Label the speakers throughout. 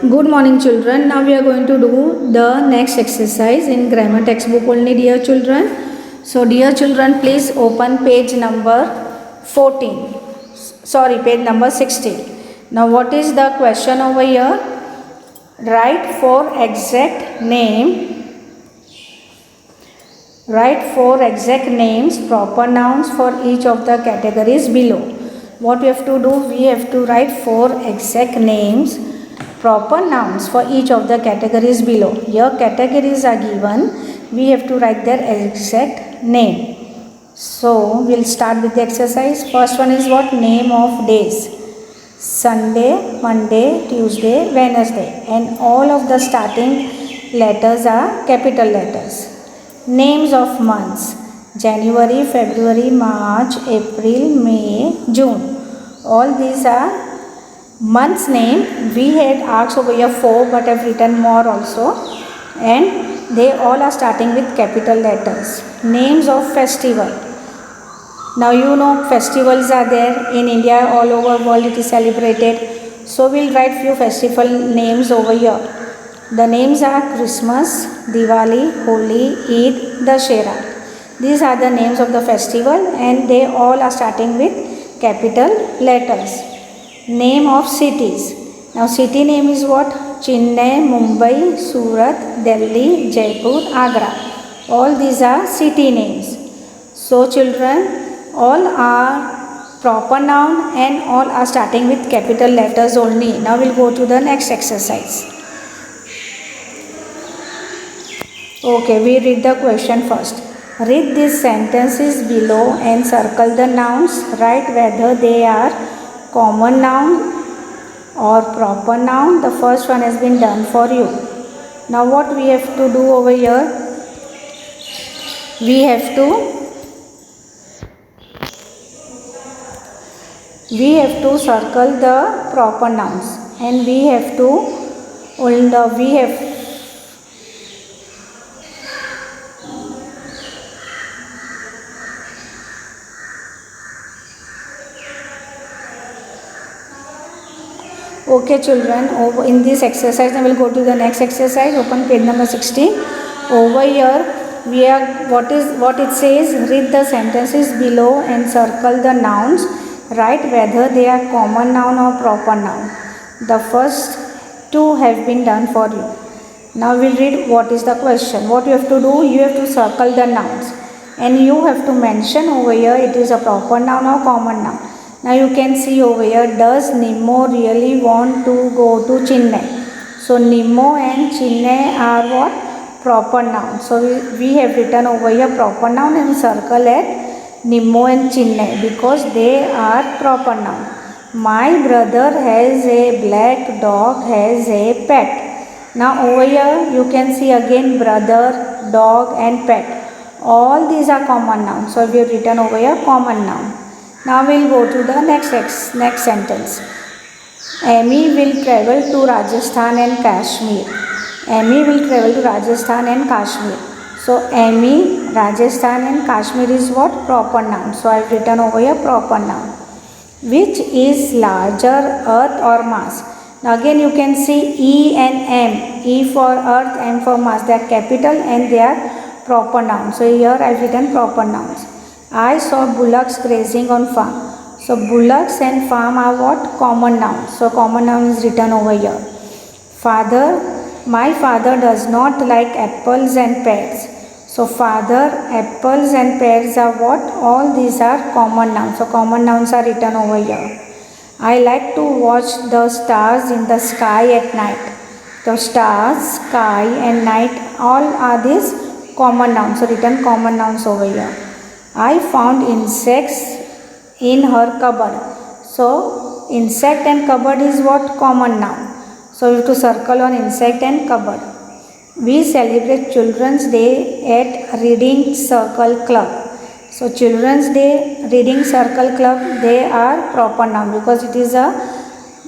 Speaker 1: Good morning, children. Now we are going to do the next exercise in grammar textbook only, dear children. So, dear children, please open page number 14. Sorry, page number 16. Now, what is the question over here? Write four exact names, proper nouns for each of the categories below. What we have to do? We have to write four exact names, proper nouns for each of the categories below. Here categories are given. We have to write their exact name. So we'll start with the exercise. First one is what? Name of days. Sunday, Monday, Tuesday, Wednesday, and all of the starting letters are capital letters. Names of months: January, February, March, April, May, June. All these are month's name. We had asked over here 4, but I've written more also, and they all are starting with capital letters. Names of festival. Now you know festivals are there in India, all over world it is celebrated. So we'll write few festival names over here. The names are Christmas, Diwali, Holi, Eid, Dussehra. These are the names of the festival, and they all are starting with capital letters. Name of cities. Now city name is what? Chennai, Mumbai, Surat, Delhi, Jaipur, Agra. All these are city names. So children, all are proper noun and all are starting with capital letters only. Now we'll go to the next exercise. Okay, we read the question first. Read these sentences below and circle the nouns. Write whether they are common noun or proper noun. The first one has been done for you. Now what we have to do over here? We have to circle the proper nouns, and we have Okay children, over in this exercise I will go to the next exercise. Open page number 16. Over here we are what it says. Read the sentences below and circle the nouns. Write whether they are common noun or proper noun. The first two have been done for you. Now we'll read what is the question. What you have to do, you have to circle the nouns, and you have to mention over here it is a proper noun or common noun. Now you can see over here, does Nemo really want to go to Chennai? So Nemo and Chennai are what? Proper noun. So we have written over here proper noun and circle at Nemo and Chennai because they are proper noun. My brother has a black dog, has a pet. Now over here you can see again brother, dog and pet. All these are common nouns. So we have written over here common noun. Now we'll go to the next sentence. Amy will travel to Rajasthan and Kashmir. Amy will travel to Rajasthan and Kashmir. So Amy, Rajasthan and Kashmir is what? Proper noun. So I've written over here proper noun. Which is larger, earth or Mars? Now again you can see E and M. E for earth, M for Mars. They are capital and they are proper nouns. So here I've written proper nouns. I saw bullocks grazing on farm. So bullocks and farm are what? Common nouns. So common noun is written over here. Father, my father does not like apples and pears. So father, apples and pears are what? All these are common nouns. So common nouns are written over here. I like to watch the stars in the sky at night. The stars, sky and night, all are these common nouns. So written common nouns over here. I found insects in her cupboard. So insect and cupboard is what? Common noun. So we have to circle on insect and cupboard. We celebrate Children's Day at Reading Circle Club. So Children's Day, Reading Circle Club, they are proper noun because it is a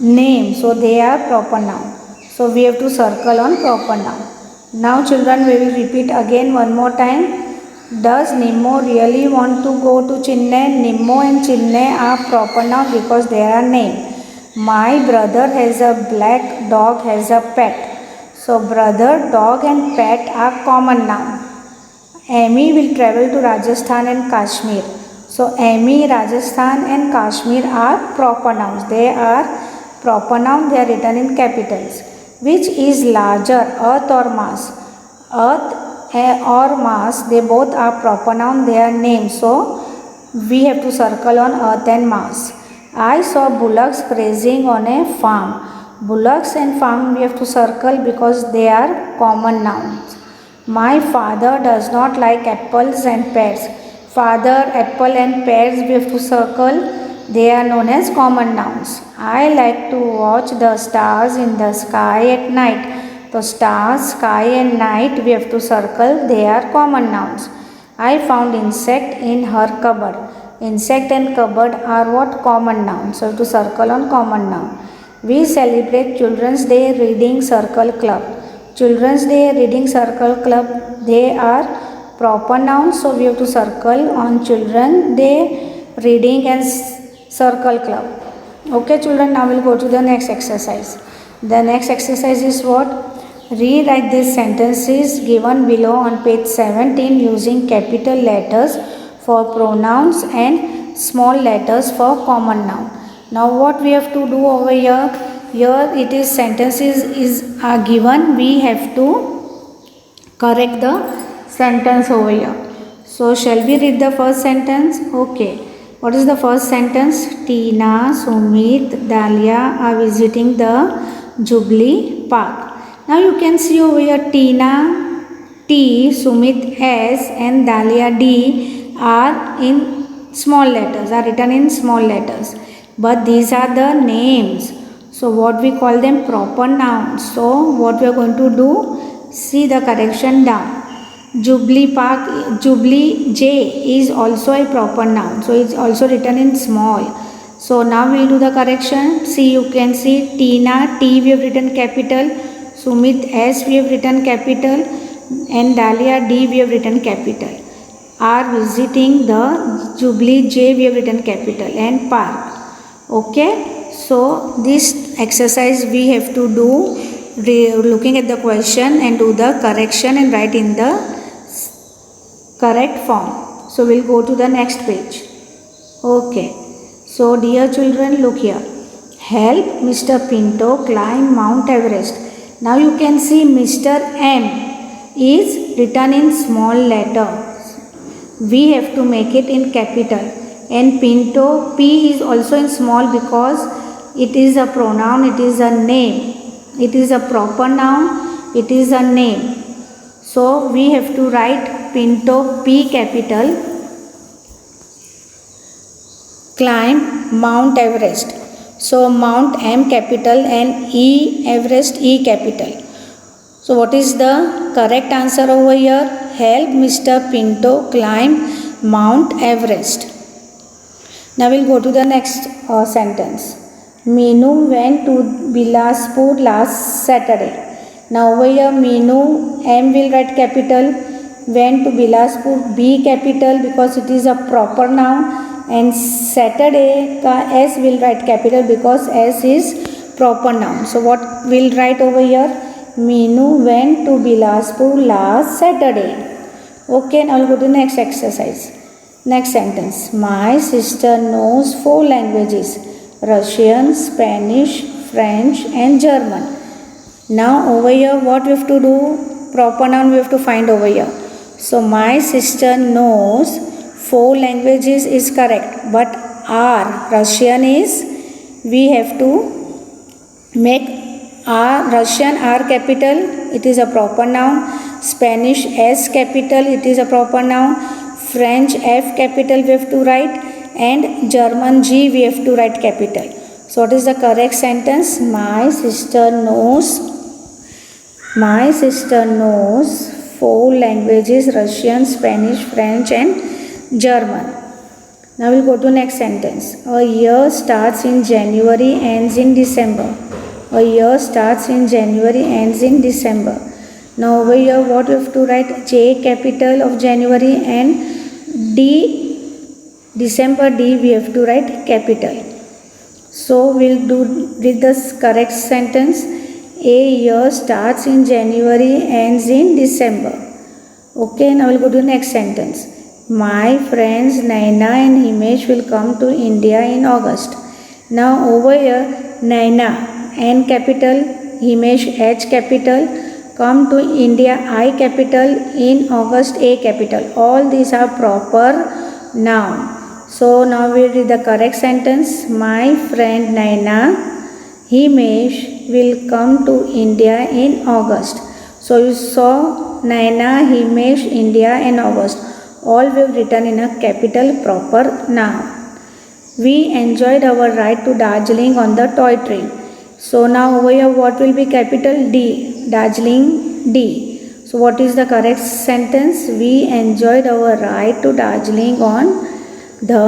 Speaker 1: name. So they are proper noun. So we have to circle on proper noun. Now children, we will repeat again one more time. Does Nemo really want to go to Chennai? Nemo and Chennai are proper noun because they are name. My brother has a black dog as a pet. So brother, dog and pet are common noun. Amy will travel to Rajasthan and Kashmir. So Amy, Rajasthan and Kashmir are proper nouns. They are proper noun. They are written in capitals. Which is larger, earth or Mars? Earth or Mars, they both are proper noun. They are names. So we have to circle on earth and Mars. I saw bullocks grazing on a farm. Bullocks and farm we have to circle because they are common nouns. My father does not like apples and pears. Father, apple and pears we have to circle. They are known as common nouns. I like to watch the stars in the sky at night. The stars, sky and night we have to circle. They are common nouns. I found insect in her cupboard. Insect and cupboard are what? Common nouns. So to circle on common noun. We celebrate Children's Day Reading Circle Club. Children's Day Reading Circle Club, they are proper nouns. So we have to circle on Children's Day Reading and Circle Club. Okay children, now we'll go to the next exercise. The next exercise is what? Rewrite these sentences given below on page 17 using capital letters for pronouns and small letters for common noun. Now what we have to do over here? Here it is sentences are given. We have to correct the sentence over here. So shall we read the first sentence? Okay. What is the first sentence? Tina, Sumit, Dalia are visiting the Jubilee Park. Now you can see over here Tina T, Sumit S and Dalia D are in small letters, are written in small letters. But these are the names. So what we call them? Proper nouns. So what we are going to do? See the correction down. Jubilee Park, Jubilee J is also a proper noun. So it's also written in small. So now we'll do the correction. See, you can see Tina T we have written capital, Sumit S we have written capital and Dalia D we have written capital. Are visiting the Jubilee J we have written capital and park. Okay. So this exercise we have to do looking at the question and do the correction and write in the correct form. So we'll go to the next page. Okay. So dear children, look here. Help Mr. Pinto climb Mount Everest. Now you can see Mr. M is written in small letters. We have to make it in capital. And Pinto, P is also in small because it is a pronoun, it is a name. It is a proper noun, it is a name. So we have to write Pinto P capital, climb Mount Everest. So Mount M capital and E Everest E capital. So what is the correct answer over here? Help Mr. Pinto climb Mount Everest. Now we'll go to the next sentence. Meenu went to Bilaspur last Saturday. Now over here Meenu, M will write capital, went to Bilaspur B capital because it is a proper noun, and Saturday ka S will write capital because S is proper noun. So what we'll write over here? Meenu went to Bilaspur last Saturday. Okay, now we'll go to the next exercise. Next sentence. My sister knows 4 languages: Russian, Spanish, French and German. Now over here what we have to do? Proper noun we have to find over here. So my sister knows 4 languages is correct, but R, Russian is, we have to make R, Russian R capital, it is a proper noun. Spanish S capital, it is a proper noun. French F capital we have to write, and German G we have to write capital. So what is the correct sentence? My sister knows 4 languages: Russian, Spanish, French and German. Now we'll go to next sentence. A year starts in January, ends in December. A year starts in January, ends in December. Now over here what we have to write? J capital of January and D, December D we have to write capital. So we'll do read the correct sentence. A year starts in January, ends in December. Okay, now we'll go to the next sentence. My friends Naina and Himesh will come to India in August. Now over here, Naina N capital, Himesh H capital, come to India I capital, in August A capital. All these are proper noun. So now we read the correct sentence. My friend Naina Himesh will come to India in August. So you saw Naina, Himesh, India and August. All we have written in a capital proper noun. We enjoyed our ride to Darjeeling on the toy train. So now over here what will be capital D? Darjeeling D. So what is the correct sentence? We enjoyed our ride to Darjeeling on the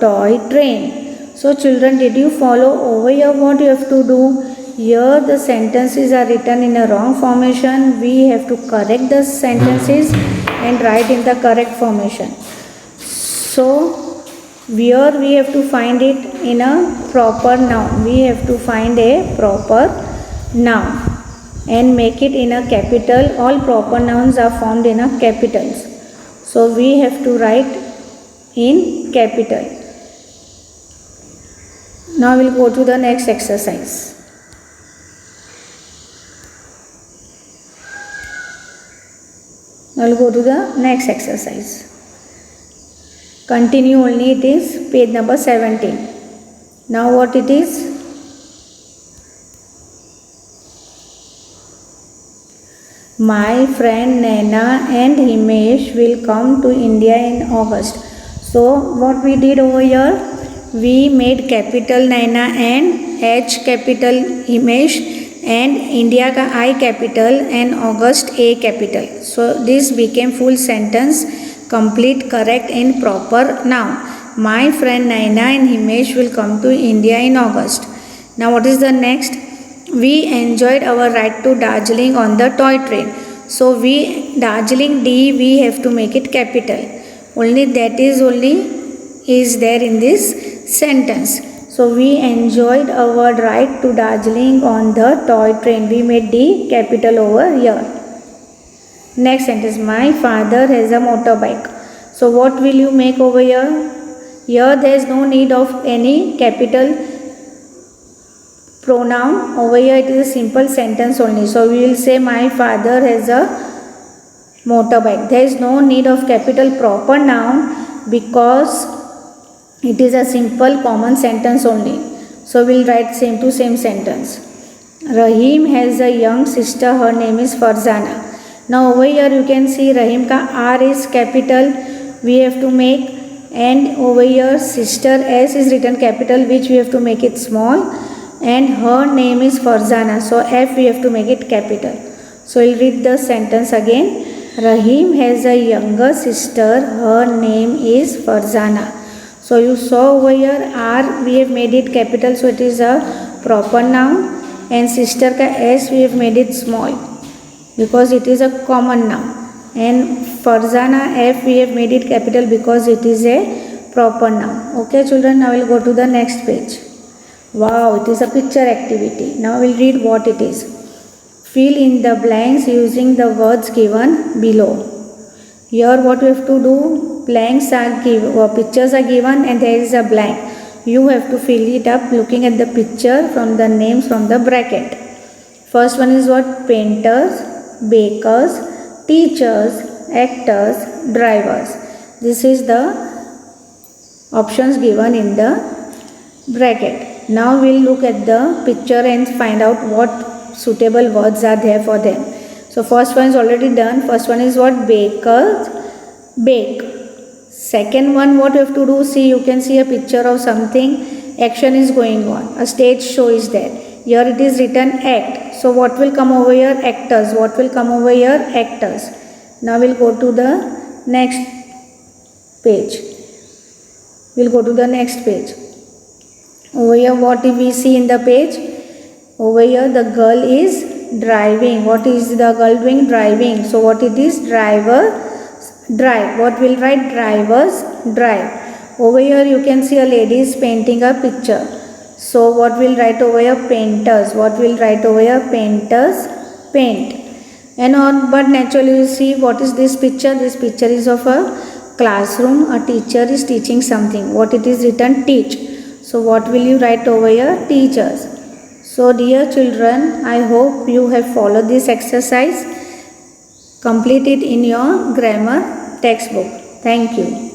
Speaker 1: toy train. So children, did you follow over here what you have to do? Here the sentences are written in a wrong formation. We have to correct the sentences and write in the correct formation. So here we have to find it in a proper noun. We have to find a proper noun and make it in a capital. All proper nouns are formed in a capitals. So we have to write in capital. Now we'll go to the next exercise. I'll go to the next exercise. Continue only, it is page number 17. Now what it is? My friend Naina and Himesh will come to India in August. So what we did over here? We made capital Naina and H capital Himesh and India ka I capital and August A capital. So this became full sentence, complete, correct and proper noun. My friend Naina and Himesh will come to India in August. Now what is the next? We enjoyed our ride to Darjeeling on the toy train. So we Darjeeling D, we have to make it capital. Only that is there in this sentence. So we enjoyed our ride to Darjeeling on the toy train. We made D capital over here. Next sentence. My father has a motorbike. So what will you make over here? Here there is no need of any capital pronoun. Over here it is a simple sentence only. So we will say my father has a motorbike. There is no need of capital proper noun because it is a simple common sentence only. So we will write same to same sentence. Rahim has a young sister. Her name is Farzana. Now over here you can see Rahim ka R is capital. We have to make, and over here sister S is written capital, which we have to make it small, and her name is Farzana. So F we have to make it capital. So we'll read the sentence again. Rahim has a younger sister. Her name is Farzana. So you saw over here R we have made it capital, so it is a proper noun, and sister ka S we have made it small because it is a common noun, and Farzana F we have made it capital because it is a proper noun. Okay children, now we'll go to the next page. Wow, it is a picture activity. Now we'll read what it is. Fill in the blanks using the words given below. Here what we have to do? Blanks are given, or pictures are given, and there is a blank. You have to fill it up looking at the picture from the names from the bracket. First one is what? Painters, bakers, teachers, actors, drivers. This is the options given in the bracket. Now we'll look at the picture and find out what suitable words are there for them. So first one is already done. First one is what? Bakers, bake. Second one, what you have to do? See, you can see a picture of something. Action is going on. A stage show is there. Here it is written act. So what will come over here? Actors. What will come over here? Actors. Now we'll go to the next page. We'll go to the next page. Over here what we see in the page? Over here the girl is driving. What is the girl doing? Driving. So what it is? Driver, drive. What will write? Drivers, drive. Over here you can see a lady is painting a picture. So what we'll write over here? Painters. What we'll write over here? Painters paint. And on, but naturally you see what is this picture? This picture is of a classroom. A teacher is teaching something. What it is written? Teach. So what will you write over here? Teachers. So dear children, I hope you have followed this exercise. Complete it in your grammar textbook. Thank you.